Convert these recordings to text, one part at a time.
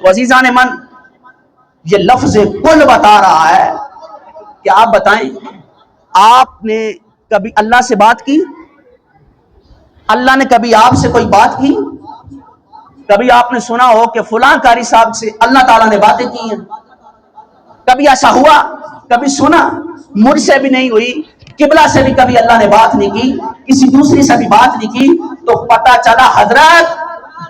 عزیزان من، یہ لفظ کل بتا رہا ہے کہ آپ بتائیں، آپ نے کبھی اللہ سے بات کی؟ اللہ نے کبھی آپ سے کوئی بات کی؟ کبھی آپ نے سنا ہو کہ فلاں قاری صاحب سے اللہ تعالیٰ نے باتیں کی ہیں؟ کبھی ایسا ہوا؟ کبھی سنا؟ مجھ سے بھی نہیں ہوئی، قبلہ سے بھی کبھی اللہ نے بات نہیں کی، کسی دوسری سے بھی بات نہیں کی۔ تو پتہ چلا حضرت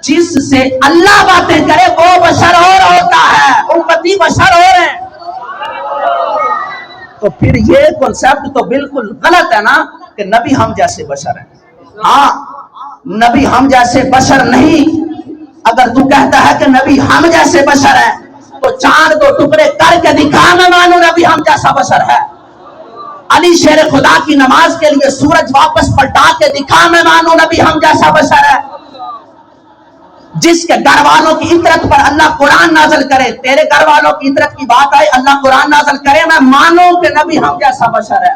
جس سے اللہ باتیں کرے وہ بشر اور ہوتا ہے، امتی بشر اور ہیں۔ تو پھر یہ کنسپٹ تو بالکل غلط ہے نا کہ نبی ہم جیسے بشر ہیں۔ ہاں، نبی ہم جیسے بشر نہیں۔ اگر تو کہتا ہے کہ نبی ہم جیسے بشر ہیں تو چاند کو ٹکڑے کر کے دکھا، میں مانوں نبی ہم جیسا بشر ہے۔ علی شیر خدا کی نماز کے لیے سورج واپس پلٹا کے دکھا، میں مانوں نبی ہم جیسا بشر ہے۔ جس کے گھر والوں کی عطرت پر اللہ قرآن نازل کرے، تیرے گھر والوں کی عطرت کی بات آئے اللہ قرآن نازل کرے، میں مانوں کہ نبی ہم جیسا بشر ہے۔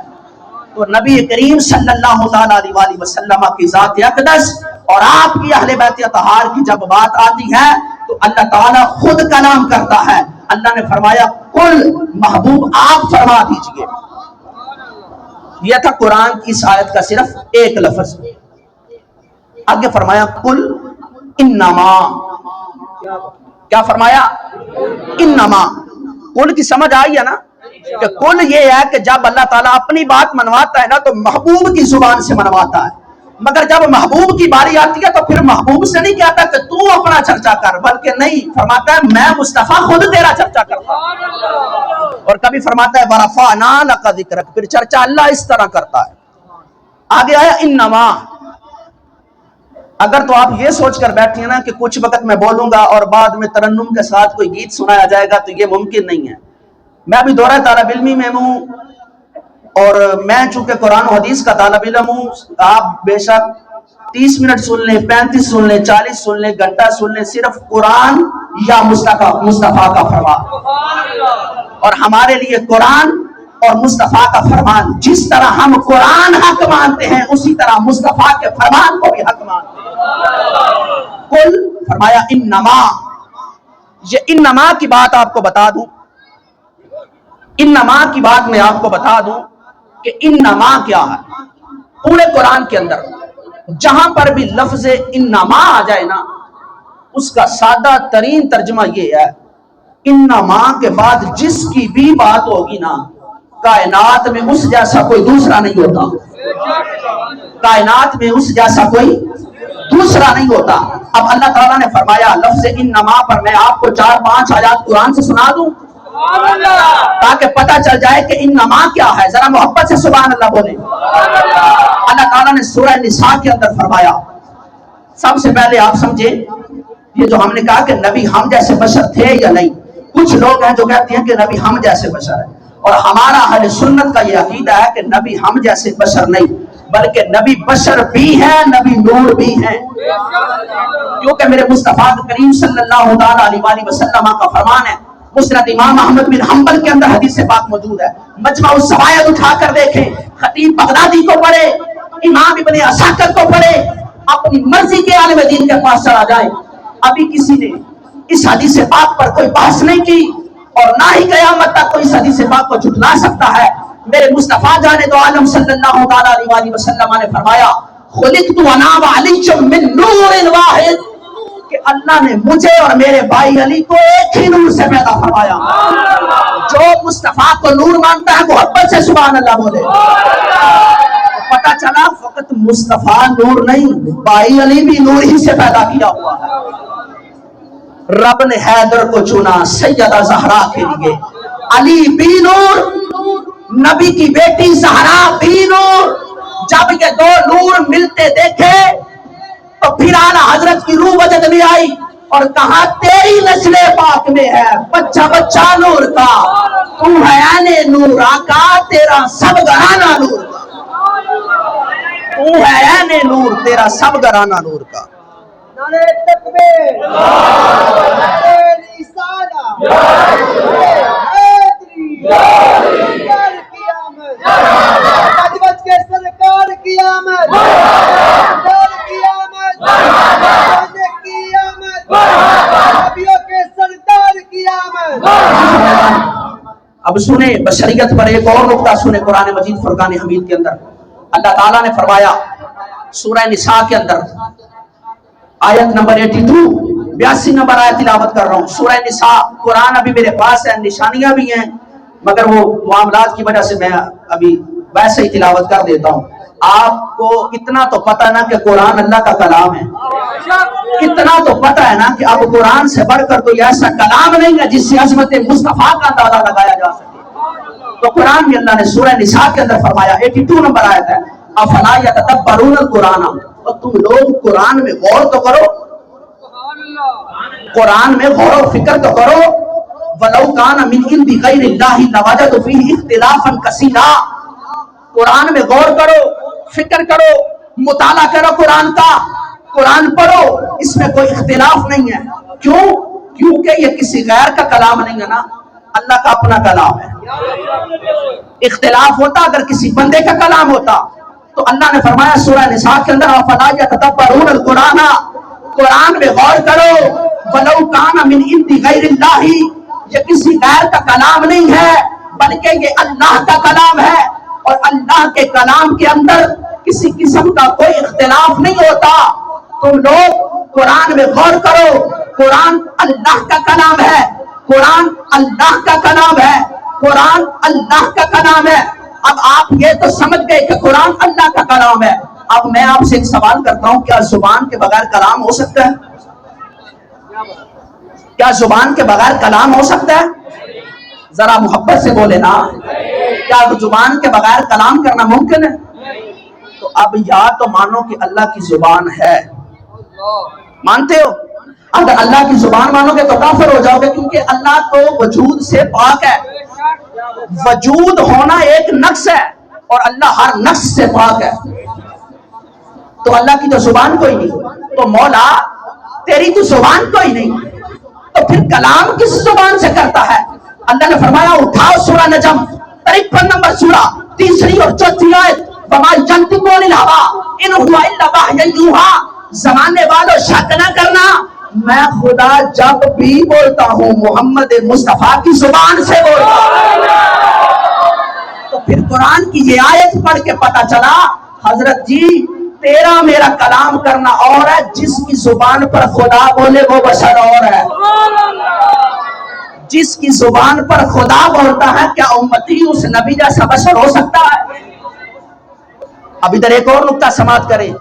تو نبی کریم صلی اللہ علیہ وسلم کی ذات اقدس اور آپ کی اہل بیت اطہار کی جب بات آتی ہے تو اللہ تعالیٰ خود کلام کرتا ہے۔ اللہ نے فرمایا قل، محبوب آپ فرما دیجئے۔ یہ تھا قرآن کی اس آیت کا صرف ایک لفظ۔ آگے فرمایا قل انما، کیا فرمایا؟ انما۔ قل کی سمجھ آئی ہے نا کہ قل یہ ہے کہ جب اللہ تعالیٰ اپنی بات منواتا ہے نا تو محبوب کی زبان سے منواتا ہے، مگر جب محبوب کی باری آتی ہے تو پھر محبوب سے نہیں کہتا کہ تو اپنا چرچا کر، بلکہ نہیں، فرماتا ہے میں مصطفیٰ خود تیرا چرچا کرتا ہوں۔ اور کبھی فرماتا ہے وَرَفَعْنَا لَكَ ذِكْرَكَ، پھر چرچا اللہ اس طرح کرتا ہے۔ آگے آیا انما۔ اگر تو آپ یہ سوچ کر بیٹھے ہیں نا کہ کچھ وقت میں بولوں گا اور بعد میں ترنم کے ساتھ کوئی گیت سنایا جائے گا تو یہ ممکن نہیں ہے۔ میں بھی دورہ طالب علمی میں ہوں، اور میں چونکہ قرآن و حدیث کا طالب علم ہوں، آپ بے شک 30 منٹ سن لیں، 35 سن لیں، 40 سن لیں، گھنٹہ سن لیں، صرف قرآن یا مصطفیٰ کا فرمان۔ اور ہمارے لیے قرآن اور مصطفیٰ کا فرمان، جس طرح ہم قرآن حق مانتے ہیں اسی طرح مصطفیٰ کے فرمان کو بھی حق مانتے ہیں۔ قل، فرمایا انما۔ یہ انما کی بات آپ کو بتا دوں، انما کی بات میں آپ کو بتا دوں کہ انما کیا ہے۔ پورے قرآن کے اندر جہاں پر بھی لفظ انما آ جائے نا، اس کا سادہ ترین ترجمہ یہ ہے، انما کے بعد جس کی بھی بات ہوگی نا، کائنات میں اس جیسا کوئی دوسرا نہیں ہوتا۔ کائنات میں اس جیسا کوئی دوسرا نہیں ہوتا۔ اب اللہ تعالیٰ نے فرمایا لفظ انما پر میں آپ کو 4-5 آیات قرآن سے سنا دوں تاکہ پتہ چل جائے کہ انما کیا ہے۔ ذرا محبت سے سبحان اللہ بولیں۔ اللہ تعالیٰ نے سورہ نساء کے اندر فرمایا، سب سے پہلے آپ سمجھیں یہ جو ہم نے کہا کہ نبی ہم جیسے بشر تھے یا نہیں، کچھ لوگ ہیں جو کہتے ہیں کہ نبی ہم جیسے بشر ہے، اور ہمارا اہل سنت کا یہ عقیدہ ہے کہ نبی ہم جیسے بشر نہیں بلکہ نبی بشر بھی ہیں، نبی نور بھی ہیں، کیونکہ میرے مصطفیٰ کریم صلی اللہ علیہ وسلم کا فرمان ہے۔ مسند امام احمد بن حنبل کے اندر حدیث پاک موجود ہے، مجمع الزوائد اٹھا کر دیکھیں، خطیب بغدادی کو پڑھے، امام ابن عساکر کو پڑھے، اپنی مرضی کے عالم دین کے پاس چلا جائے، ابھی کسی نے اس حدیث پاک پر کوئی بحث نہیں کی اور نہ ہی قیامت تک کوئی اس حدیث پاک کو جھٹلا سکتا ہے۔ میرے مصطفیٰ جان دو عالم صلی اللہ علیہ وسلم نے فرمایا خلقت انا وعلی من نور واحد، کہ اللہ نے مجھے اور میرے بھائی علی کو ایک ہی نور سے پیدا فرمایا۔ جو مصطفیٰ کو نور مانتا ہے محبت سے سبحان اللہ بولے۔ پتہ چلا فقط مصطفیٰ نور نہیں، بھائی علی بھی نور ہی سے پیدا کیا ہوا ہے۔ رب نے حیدر کو چنا سیدہ زہرا کے لیے، علی بھی نور، نبی کی بیٹی زہرا بھی نور۔ جب یہ دو نور ملتے دیکھے تو پھر آنا حضرت کی روح وجد میں آئی اور کہا تیری نسل پاک میں ہے بچہ بچہ نور کا، تو ہے عین نور آقا تیرا سب گھرانہ نور کا، تو ہے عین نور تیرا سب گھرانہ نور کا۔ نعرہ تکبیر، نعرہ رسالہ، حیدری، سرکار کی آمد، بج بج کے سرکار کی آمد، سرکار کی آمد، کی آمد، نبیوں کے سردار اب سنے بشریت پر ایک اور نقطہ سنے قرآن مجید فرقان حمید کے اندر اللہ تعالیٰ نے فرمایا سورہ نساء کے اندر آیت نمبر 82 نمبر آیت تلاوت کر رہا ہوں. سورہ نساء قرآن ابھی میرے پاس ہے, نشانیاں بھی ہیں, مگر وہ معاملات کی وجہ سے میں ابھی ویسے ہی تلاوت کر دیتا ہوں. آپ کو اتنا تو پتہ نا کہ قرآن اللہ کا کلام ہے, اتنا تو پتہ ہے نا کہ اب قرآن سے بڑھ کر تو یہ ایسا کلام نہیں ہے جس سے عظمت مصطفیٰ کا اندازہ لگایا جا سکے. تو قرآن میں اللہ نے سورہ نساء کے اندر فرمایا 82 نمبر آیت ہے افلا یتدبرون القرآن, اور تم لوگ قرآن میں غور تو کرو, قرآن میں غور و فکر تو کرو. وَلَوْ كَانَ مِنْ عِنْدِ غَيْرِ اللَّهِ لَوَجَدُوا فِيهِ اخْتِلَافًا كَثِيرًا. قرآن میں غور کرو, فکر کرو, مطالعہ کرو قرآن کا, قرآن پڑھو, اس میں کوئی اختلاف نہیں ہے. کیوں؟ کیونکہ یہ کسی غیر کا کلام نہیں ہے نا, اللہ کا اپنا کلام ہے. اختلاف ہوتا اگر کسی بندے کا کلام ہوتا تو اللہ نے فرمایا سورہ نساء کے اندر افلا یتدبرون القرآن, قرآن میں غور کرو. وَلَوْ كَانَ مِنْ عِنْدِ غَيْرِ اللَّهِ, یہ کسی غیر کا کلام نہیں ہے بلکہ یہ اللہ کا کلام ہے, اور اللہ کے کلام کے اندر کسی قسم کا کوئی اختلاف نہیں ہوتا. تم لوگ قرآن میں غور کرو, قرآن اللہ کا کلام ہے, قرآن اللہ کا کلام ہے, قرآن اللہ کا کلام ہے. اب آپ یہ تو سمجھ گئے کہ قرآن اللہ کا کلام ہے. اب میں آپ سے ایک سوال کرتا ہوں, کیا زبان کے بغیر کلام ہو سکتا ہے؟ کیا زبان کے بغیر کلام ہو سکتا ہے؟ ذرا محبت سے بولے نا, کیا زبان کے بغیر کلام کرنا ممکن ہے؟ تو اب یا تو مانو کہ اللہ کی زبان ہے, مانتے ہو؟ اگر اللہ کی زبان مانو گے تو کافر ہو جاؤ گے, کیونکہ اللہ تو وجود سے پاک ہے. وجود ہونا ایک نقص ہے اور اللہ ہر نقص سے پاک ہے. تو اللہ کی تو زبان کوئی نہیں, تو مولا تیری تو زبان کوئی نہیں, تو پھر کلام کس زبان سے کرتا ہے؟ اللہ نے فرمایا اٹھاؤ سورہ نجم 53 نمبر سورہ 3 اور 4 آیت, وَمَا يَنطِقُ عَنِ الْهَوَىٰ إِنْ هُوَ إِلَّا وَحْيٌ يُوحَىٰ. زمانے والوں شک نہ کرنا, میں خدا جب بھی بولتا ہوں محمد مصطفیٰ کی زبان سے بولتا ہوں. تو پھر قرآن کی یہ آیت پڑھ کے پتہ چلا حضرت جی تیرا میرا کلام کرنا اور ہے, جس کی زبان پر خدا بولے وہ بشر اور ہے. جس کی زبان پر خدا بولتا ہے کیا امتی اس نبی جیسا بشر ہو سکتا ہے؟ اب ادھر ایک اور نقطہ سماعت کریں.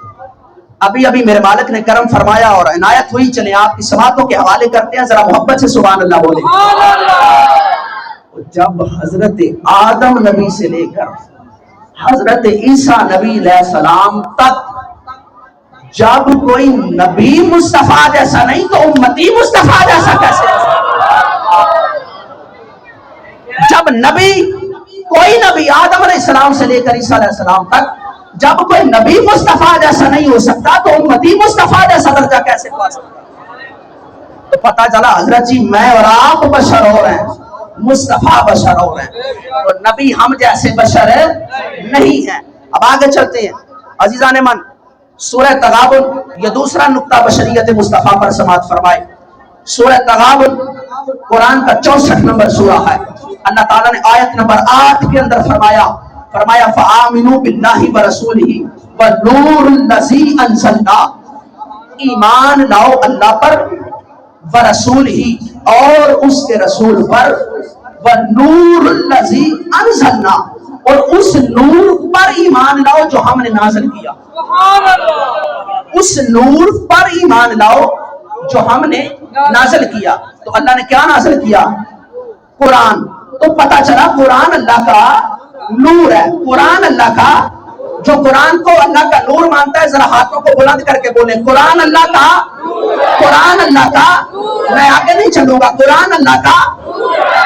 ابھی میرے مالک نے کرم فرمایا اور عنایت ہوئی, چلیں آپ کی سماعتوں کے حوالے کرتے ہیں, ذرا محبت سے سبحان اللہ بولیں. جب حضرت آدم نبی سے لے کر حضرت عیسیٰ نبی علیہ السلام تک جب کوئی نبی مصطفیٰ جیسا نہیں تو امتی مصطفیٰ جیسا کیسے ہو سکتا؟ جب نبی کوئی نبی آدم علیہ السلام سے لے کر عیسیٰ علیہ السلام تک جب کوئی نبی مصطفیٰ جیسا نہیں ہو سکتا تو امتی مصطفیٰ جیسا درجہ کیسے پا سکتا؟ تو پتہ چلا حضرت جی میں اور آپ بشر ہو رہے ہیں, مصطفیٰ بشر ہو رہے ہیں, اور نبی ہم جیسے بشر نہیں ہیں. اب آگے چلتے ہیں عزیزان من. سورہ تغابن یہ دوسرا نقطہ بشریت مصطفیٰ پر سماعت فرمائے. سورہ تغابن قرآن کا 64 نمبر سورہ ہے. اللہ تعالیٰ نے آیت نمبر 8 کے اندر فرمایا فَآمِنُوا بِاللَّهِ وَرَسُولِهِ وَالنُّورِ الَّذِي أَنزَلْنَا, ایمان لاؤ اللہ پر, وَرَسُولِهِ اور اس کے رسول پر, وَالنُّورِ الَّذِي أَنزَلْنَا اور اس نور پر ایمان لاؤ جو ہم نے نازل کیا. اس نور پر ایمان لاؤ جو ہم نے نازل کیا. تو اللہ نے کیا نازل کیا؟ قرآن. تو پتہ چلا قرآن اللہ کا نور ہے. قرآن اللہ کا, جو قرآن کو اللہ کا نور مانتا ہے ذرا ہاتھوں کو بلند کر کے بولیں قرآن اللہ کا, قرآن اللہ کا. میں آگے نہیں چلوں گا, قرآن اللہ کا,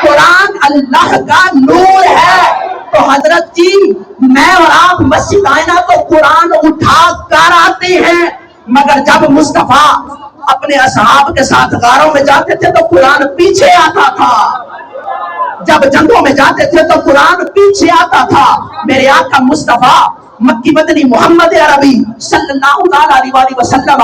قرآن اللہ کا نور ہے. تو حضرت جی میں اور آپ مسجد آئے نا تو قرآن اٹھا کر آتے ہیں, مگر جب مصطفیٰ اپنے اصحاب کے ساتھ غاروں میں جاتے تھے تو قرآن پیچھے آتا تھا, جب جنگوں میں جاتے تھے تو قرآن پیچھے آتا تھا. میرے آقا مصطفیٰ مکی مدنی محمد عربی صلی اللہ علیہ وسلم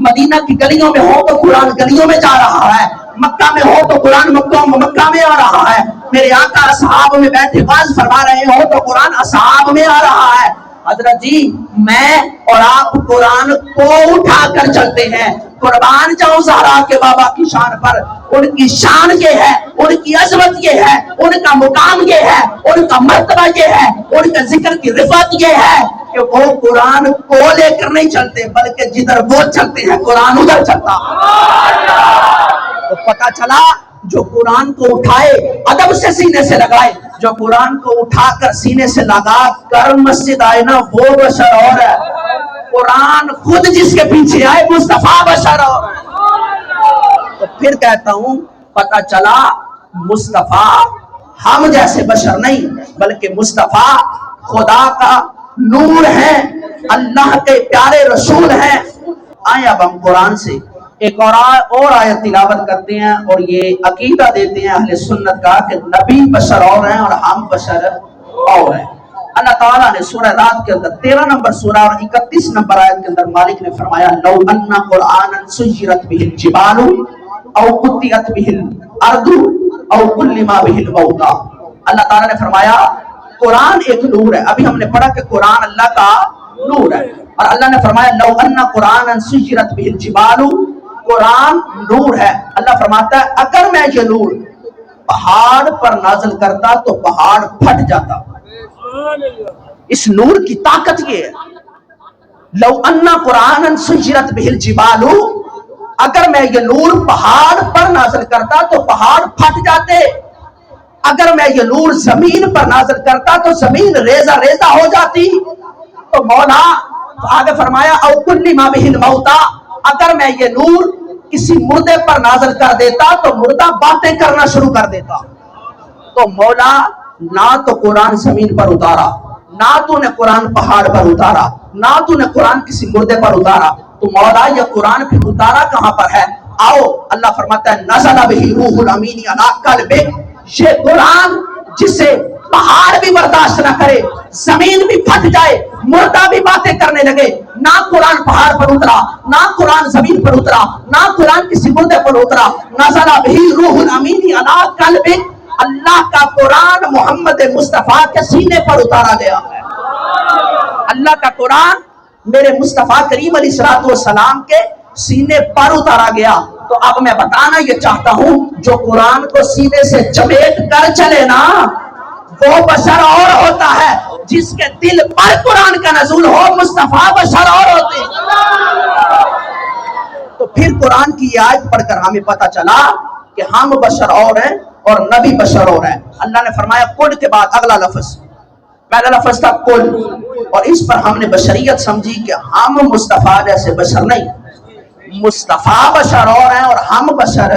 مدینہ کی گلیوں میں ہو تو قرآن گلیوں میں جا رہا ہے, مکہ میں ہو تو قرآن مکہ میں آ رہا ہے، میرے آقا اصحاب میں بیٹھے باز فرما رہے ہو تو قرآن اصحاب میں آ رہا ہے۔ حضرت جی میں اور آپ قرآن کو اٹھا کر چلتے ہیں، قربان جاؤں زہرا کے بابا کی شان پر، ان کی شان یہ ہے، ان کی عظمت یہ ہے، ان کا مقام یہ ہے، ان کا مرتبہ یہ ہے، ان کا ذکر کی رفعت یہ ہے کہ وہ قرآن کو لے کر نہیں چلتے بلکہ جدھر وہ چلتے ہیں قرآن ادھر چلتا۔ تو پتہ چلا جو قرآن کو اٹھائے ادب سے سینے سے لگائے، جو قرآن کو اٹھا کر سینے سے لگا کر مسجد آئے نا وہ بشر اور ہے، قرآن خود جس کے پیچھے آئے مصطفیٰ بشر اور ہے۔ تو پھر کہتا ہوں پتہ چلا مصطفیٰ ہم جیسے بشر نہیں بلکہ مصطفیٰ خدا کا نور ہے، اللہ کے پیارے رسول ہیں۔ آئیں اب ہم قرآن سے ایک اور آیت تلاوت کرتے ہیں اور یہ عقیدہ دیتے ہیں اہل سنت کا کہ نبی بشر اور ہیں اور ہم بشر اور ہیں۔ اللہ تعالیٰ نے سورہ رات کے اندر 13 نمبر سورہ اور 31 نمبر آیت کے اندر مالک نے فرمایا لو ان قرآنا سیرت به الجبال او قطعت به الارض او کلم به الموتى۔ اللہ تعالیٰ نے فرمایا قرآن ایک نور ہے، ابھی ہم نے پڑھا کہ قرآن اللہ کا نور ہے، اور اللہ نے فرمایا لو ان قرآنا سیرت به الجبال، قرآن نور ہے۔ اللہ فرماتا ہے اگر میں یہ نور پہاڑ پر نازل کرتا تو پہاڑ پھٹ جاتا۔ اس نور کی طاقت یہ ہے لو ان قرآنا سیرت به الجبال، اگر میں یہ نور پہاڑ پر نازل کرتا تو پہاڑ پھٹ جاتے، اگر میں یہ نور زمین پر نازل کرتا تو زمین ریزہ ریزہ ہو جاتی۔ تو مولا آگے فرمایا او کلم به الموتى، اگر میں یہ نور کسی مردے پر نازل کر دیتا تو مردہ باتیں کرنا شروع کر دیتا۔ تو مولا نہ تو قرآن زمین پر اتارا، نہ تو نے قرآن پہاڑ پر اتارا، نہ تو نے قرآن کسی مردے پر اتارا، تو مولا یہ قرآن پھر اتارا کہاں پر ہے؟ آؤ اللہ فرماتا ہے نزل به روح الامین علی قلبک، یہ قرآن جسے پہاڑ بھی برداشت نہ کرے، زمین بھی پھٹ جائے، مردہ بھی باتیں کرنے لگے، نہ قرآن پہاڑ پر اترا، نہ قرآن زمین پر اترا، نہ قرآن کسی مردے پر اترا، نزل به روح الامین علی قلبک، اللہ کا قرآن محمد مصطفیٰ کے سینے پر اتارا گیا ہے۔ اللہ کا قرآن میرے مصطفیٰ کریم علیہ السلام کے سینے پر اتارا گیا۔ تو اب میں بتانا یہ چاہتا ہوں جو قرآن کو سینے سے چمیٹ کر چلے نا وہ بشر اور ہوتا ہے، جس کے دل پر قرآن کا نزول ہو مصطفیٰ بشر اور ہوتے ہیں۔ تو پھر قرآن کی یہ آیت پڑھ کر ہمیں پتہ چلا کہ ہم بشر اور ہیں اور نبی بشر اور ہیں۔ اللہ نے فرمایا قل کے بعد اگلا لفظ، پہلا لفظ تھا قل، اور اس پر ہم نے بشریت سمجھی کہ ہم مصطفیٰ جیسے بشر نہیں، مصطفیٰ بشر اور ہیں اور ہم بشر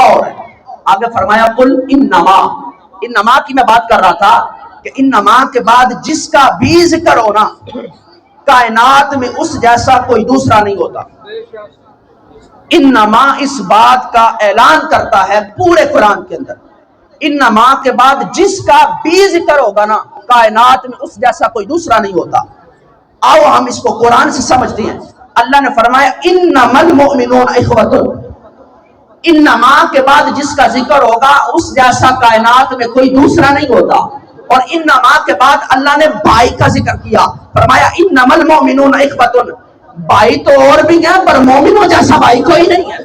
اور ہیں۔ آگے فرمایا قل انما کی میں بات کر رہا تھا کہ انما کے بعد جس کا بھی ذکر ہونا کائنات میں اس جیسا کوئی دوسرا نہیں ہوتا۔ انما اس بات کا اعلان کرتا ہے پورے قرآن کے اندر، انما کے بعد جس کا بھی ذکر ہوگا نا کائنات میں اس جیسا کوئی دوسرا نہیں ہوتا۔ آؤ ہم اس کو قرآن سے سمجھتے ہیں۔ اللہ نے فرمایا انما المؤمنون اخوۃ، انما کے بعد جس کا ذکر ہوگا اس جیسا کائنات میں کوئی دوسرا نہیں ہوتا، اور انما کے بعد اللہ نے بھائی کا ذکر کیا، فرمایا انما المؤمنون اخوۃ، بھائی تو اور بھی ہیں پر مومنوں جیسا بھائی کوئی نہیں ہے۔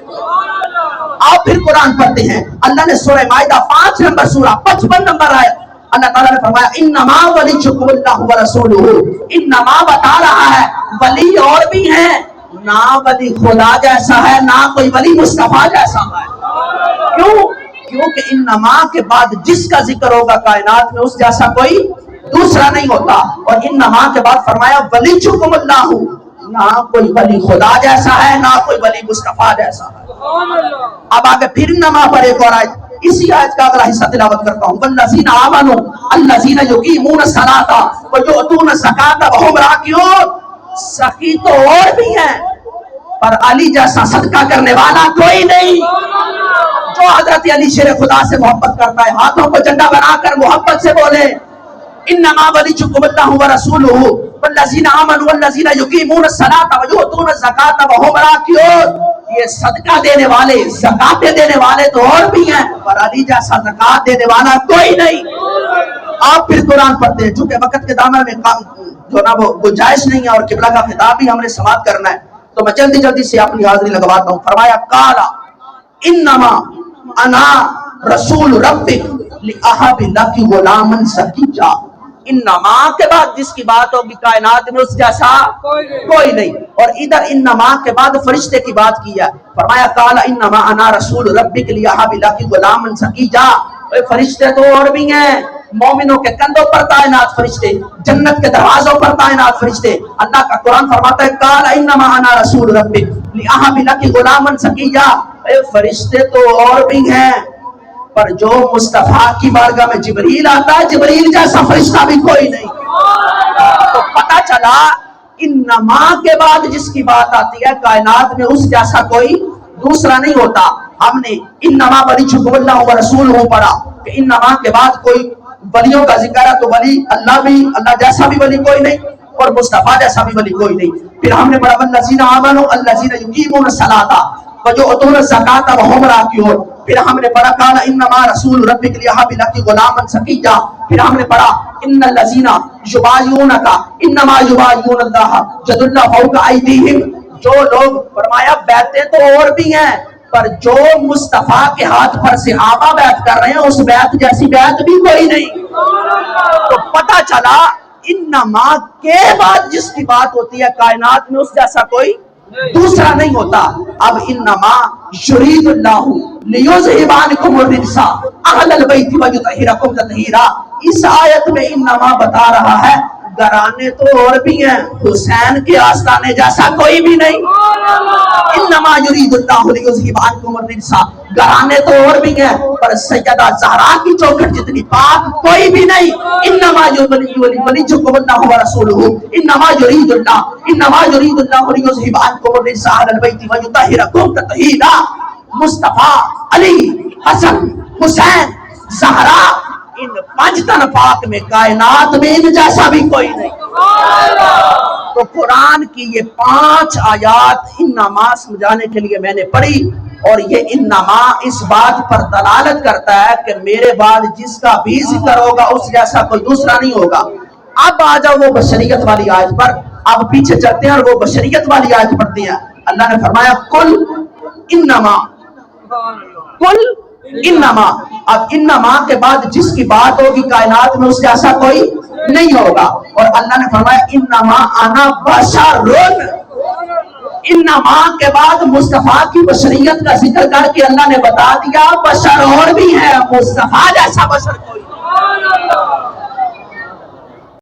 آپ پھر قرآن پڑھتے ہیں، اللہ نے سورہ مائدہ 5 نمبر سورہ 55 نمبر آیت اللہ تعالیٰ نے فرمایا انما ولیکم اللہ ورسولہ، انما بتا رہا ہے ولی اور بھی ہیں، نہ ولی خدا جیسا ہے نہ کوئی ولی مصطفیٰ جیسا ہے۔ کیوں؟ کیونکہ انما کے بعد جس کا ذکر ہوگا کائنات میں اس جیسا کوئی دوسرا نہیں ہوتا، اور انما کے بعد فرمایا ولیکم اللہ، نہ کوئی ولی خدا جیسا ہے نہ کوئی ولی مصطفیٰ جیسا ہے۔ اب آگے پھر انما پر ایک اور آیت، اسی آیت کا اگلا حصہ تلاوت کرتا ہوں، والذین آمنوا الذین یقیمون الصلاۃ ویؤتون الزکاۃ وہم راکعون، سخی تو اور بھی ہیں پر علی جیسا صدقہ کرنے والا کوئی نہیں۔ جو حضرت علی شیر خدا سے محبت کرتا ہے ہاتھوں کو جھنڈا بنا کر محبت سے بولے انما ولیکم اللہ ورسولہ والذین آمنوا والذین یقیمون الصلاۃ ویؤتون الزکاۃ وہم راکعون۔ یہ صدقہ دینے والے زکاتیں دینے والے تو اور بھی ہیں، پر علی جیسا زکات دینے والا کوئی نہیں۔ آپ پھر قرآن پڑھتے ہیں، چونکہ وقت کے دامن میں جو نا وہ گنجائش نہیں ہے اور قبلہ کا خطاب بھی ہم نے سماعت کرنا ہے، تو میں جلدی جلدی سے اپنی حاضری لگواتا ہوں۔ فرمایا قال انما انا رسول ربک لأہب لک غلاما زکیا، انما کے بعد جس کی بات ہوگی کائنات میں اس جیسا کوئی نہیں، اور ادھر انما کے بعد فرشتے کی بات کی ہے۔ فرمایا قال انما انا رسول ربک لأہب لک غلاما زکیا، فرشتے تو اور بھی ہیں، مومنوں کے کندھوں پر تعینات فرشتے، جنت کے دروازوں پر تعینات فرشتے۔ اللہ کا قرآن فرماتا ہے قال انما انا رسول ربک لأہب لک غلاما زکیا، فرشتے تو اور بھی ہیں، پر جو مصطفیٰ کی بارگاہ میں جبریل آتا ہے، جبریل جیسا فرشتہ بھی کوئی نہیں۔ تو پتہ چلا انما کے بعد جس کی بات آتی ہے کائنات میں اس جیسا کوئی دوسرا نہیں ہوتا۔ ہم نے انما ولیکم اللہ ورسولہ پڑھا کہ انما کے بعد کوئی ولیوں کا ذکر ہے تو ولی اللہ بھی، اللہ جیسا بھی ولی کوئی نہیں اور مصطفیٰ جیسا بھی ولی کوئی نہیں۔ پھر ہم نے پڑھا والذین آمنوا الذین یقیمون الصلاۃ ویؤتون الزکاۃ وہم راکعون۔ پھر ہم نے پڑھا قال انما رسول ربک لأہب لک غلاما زکیا۔ پھر ہم نے پڑھا ان الذین یبایعونک انما یبایعون اللہ ید اللہ فوق ایدیہم، جو لوگ فرمایا بیعتیں تو اور بھی ہیں، پر جو مصطفیٰ کے ہاتھ پر صحابہ بیعت کر رہے ہیں اس بیعت جیسی بیعت بھی کوئی نہیں۔ تو پتہ چلا انما کے بعد جس کی بات ہوتی ہے کائنات میں اس جیسا کوئی دوسرا نہیں ہوتا۔ اب انما یرید اللہ لیذھب عنکم الرجس اہل البیت ویطہرکم تطہیرا، اس آیت میں انما بتا رہا ہے گھرانے تو اور بھی ہیں، حسین کے آستانے جیسا کوئی بھی نہیں۔ انما یرید اللہ لیذھب عنکم الرجس، گھرانے تو اور بھی ہیں پر سیدہ زہرا کی چوکھٹ جتنی پاک کوئی بھی نہیں۔ انما ولیکم اللہ ورسولہ انما یرید اللہ لیذھب عنکم الرجس اہل البیت ویطہرکم تطہیرا۔ مصطفیٰ، علی، حسن، حسین، زہرا، ان پانچ تن پاک میں کائنات میں ان جیسا بھی کوئی نہیں۔ تو قرآن کی یہ 5 آیات انما سمجھانے کے لیے میں نے پڑھی، اور یہ انما اس بات پر دلالت کرتا ہے کہ میرے بعد جس کا بھی ذکر ہوگا اس جیسا کوئی دوسرا نہیں ہوگا۔ اب آ جاؤ وہ بشریت والی آیت پر، اب پیچھے چلتے ہیں اور وہ بشریت والی آیت پڑھتے ہیں۔ اللہ نے فرمایا قل انما، قل انما، اب انما کے بعد جس کی بات ہوگی کائنات میں اس جیسا کوئی نہیں ہوگا، اور اللہ نے فرمایا انما انا بشرٌ، انما کے بعد مصطفیٰ کی بشریت کا ذکر کر کے اللہ نے بتا دیا بشر اور بھی ہے، مصطفیٰ جیسا بشر کوئی نہیں۔